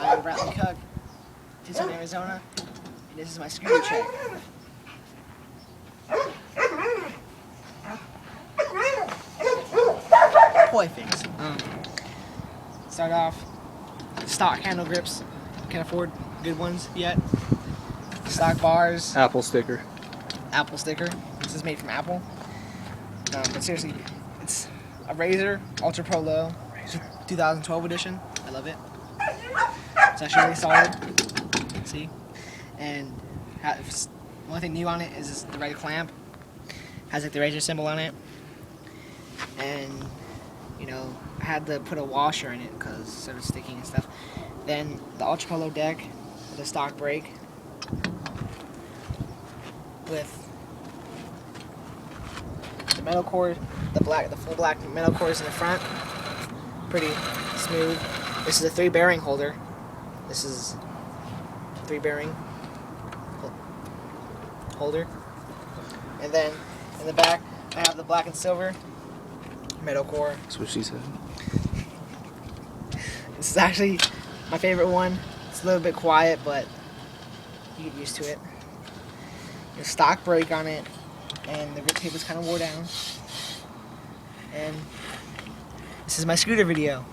I'm Brandt, Tucson, Arizona, and this is my scooter check. Toy things. Start off, stock handle grips. Can't afford good ones yet. Stock bars. Apple sticker. Apple sticker. This is made from Apple. But seriously, it's a Razor Ultra Pro Low. 2012 edition. I love it. It's actually really solid. See? And the only thing new on it is the red clamp. Has like the Razor symbol on it. And, you know, I had to put a washer in it because it started sticking and stuff. Then the Ultra Pro Low deck with a stock brake. With the metal cord, the full black metal cores in the front. Pretty smooth. This is a 3 bearing holder. This is 3 bearing holder. And then in the back, I have the black and silver metal core. That's what she said. This is actually my favorite one. It's a little bit quiet, but you get used to it. There's a stock brake on it, and the grip tape is kind of wore down. And this is my scooter video.